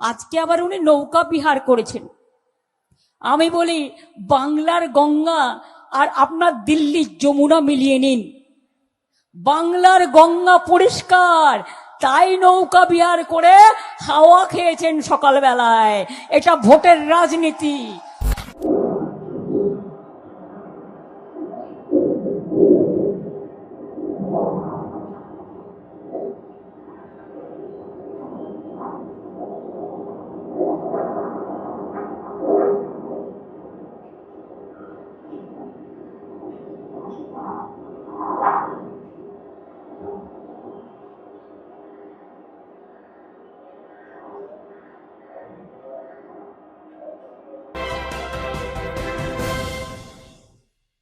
আজকে আবার উনি নৌকা বিহার করেছেন। আমি বলি বাংলার গঙ্গা আর আপনার দিল্লির যমুনা মিলিয়ে নিন। বাংলার গঙ্গা পরিষ্কার, তাই নৌকা বিহার করে হাওয়া খেয়েছেন সকালবেলায়। এটা ভোটের রাজনীতি।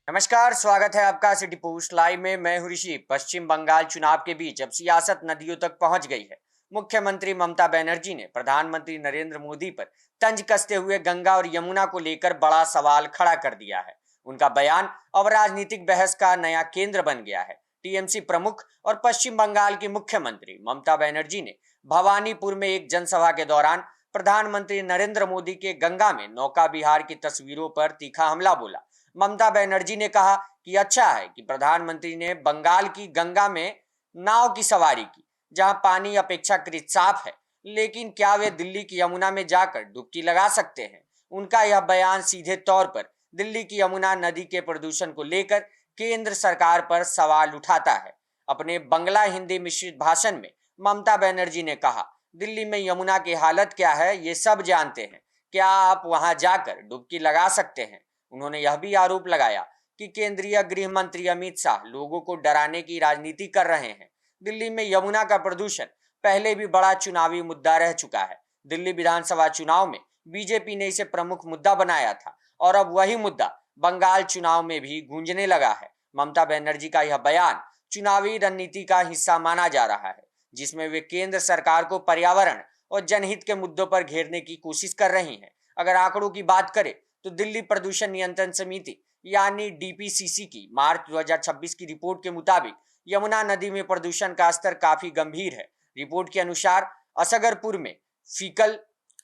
नमस्कार, स्वागत है आपका सिटी पोस्ट लाइव में। मैं हूं ऋषि। पश्चिम बंगाल चुनाव के बीच अब सियासत नदियों तक पहुंच गई है। मुख्यमंत्री ममता बनर्जी ने प्रधानमंत्री नरेंद्र मोदी पर तंज कसते हुए गंगा और यमुना को लेकर बड़ा सवाल खड़ा कर दिया है। उनका बयान अब राजनीतिक बहस का नया केंद्र बन गया है। टीएमसी प्रमुख और पश्चिम बंगाल की मुख्यमंत्री ममता बनर्जी ने भवानीपुर में एक जनसभा के दौरान प्रधानमंत्री नरेंद्र मोदी के गंगा में नौका विहार की तस्वीरों पर तीखा हमला बोला। ममता बनर्जी ने कहा कि अच्छा है कि प्रधानमंत्री ने बंगाल की गंगा में नाव की सवारी की, जहां पानी अपेक्षाकृत साफ है, लेकिन क्या वे दिल्ली की यमुना में जाकर डुबकी लगा सकते हैं? उनका यह बयान सीधे तौर पर दिल्ली की यमुना नदी के प्रदूषण को लेकर केंद्र सरकार पर सवाल उठाता है। अपने बंगला हिंदी मिश्रित भाषण में ममता बनर्जी ने कहा, दिल्ली में यमुना की हालत क्या है ये सब जानते हैं, क्या आप वहां जाकर डुबकी लगा सकते हैं? उन्होंने यह भी आरोप लगाया कि केंद्रीय गृह मंत्री अमित शाह लोगों को डराने की राजनीति कर रहे हैं। दिल्ली में यमुना का प्रदूषण पहले भी बड़ा चुनावी मुद्दा रह चुका है। दिल्ली विधानसभा चुनाव में बीजेपी ने इसे प्रमुख मुद्दा बनाया था और अब वही मुद्दा बंगाल चुनाव में भी गूंजने लगा है। ममता बनर्जी का यह बयान चुनावी रणनीति का हिस्सा माना जा रहा है, जिसमें वे केंद्र सरकार को पर्यावरण और जनहित के मुद्दों पर घेरने की कोशिश कर रही हैं। अगर आंकड़ों की बात करें तो दिल्ली प्रदूषण नियंत्रण समिति यानी डीपीसीसी की मार्च 2026 की रिपोर्ट के मुताबिक यमुना नदी में प्रदूषण का स्तर काफी गंभीर है। रिपोर्ट के अनुसार असगरपुर में फीकल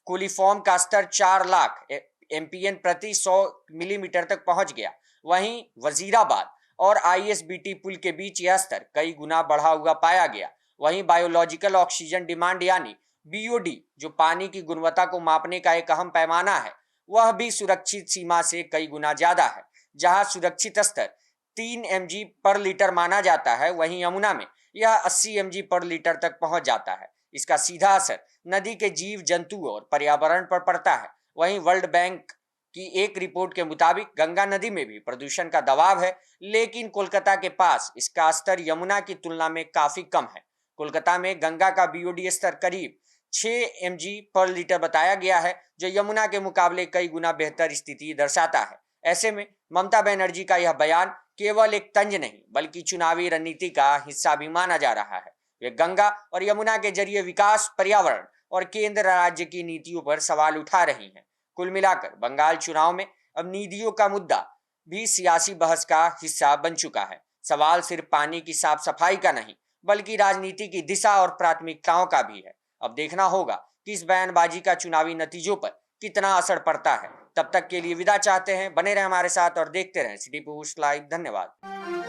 कोलिफॉर्म का स्तर 4 लाख एमपीएन प्रति 100 मिलीमीटर तक पहुंच गया। वहीं वजीराबाद और आईएसबीटी पुल के बीच यह स्तर कई गुना बढ़ा हुआ पाया गया। वहीं बायोलॉजिकल ऑक्सीजन डिमांड यानी बीओडी, जो पानी की गुणवत्ता को मापने का एक अहम पैमाना है, वह भी सुरक्षित सीमा से कई गुना ज्यादा है। जहां सुरक्षित स्तर 3 mg पर लीटर माना जाता है, वहीं यमुना में यह 80 mg पर लीटर तक पहुंच जाता है। इसका सीधा असर नदी के जीव जंतु और पर्यावरण पर पड़ता है। वहीं वर्ल्ड बैंक की एक रिपोर्ट के मुताबिक गंगा नदी में भी प्रदूषण का दबाव है, लेकिन कोलकाता के पास इसका स्तर यमुना की तुलना में काफी कम है। कोलकाता में गंगा का बीओडी स्तर करीब 6 mg पर लीटर बताया गया है, जो यमुना के मुकाबले कई गुना बेहतर स्थिति दर्शाता है। ऐसे में ममता बनर्जी का यह बयान केवल एक तंज नहीं बल्कि चुनावी रणनीति का हिस्सा भी माना जा रहा है। वे गंगा और यमुना के जरिए विकास, पर्यावरण और केंद्र राज्य की नीतियों पर सवाल उठा रही हैं। कुल मिलाकर बंगाल चुनाव में अब नीतियों का मुद्दा भी सियासी बहस का हिस्सा बन चुका है। सवाल सिर्फ पानी की साफ सफाई का नहीं बल्कि राजनीति की दिशा और प्राथमिकताओं का भी है। अब देखना होगा कि इस बयानबाजी का चुनावी नतीजों पर कितना असर पड़ता है। तब तक के लिए विदा चाहते हैं। बने रहें हमारे साथ और देखते रहें सिटी पोस्ट लाइव। धन्यवाद।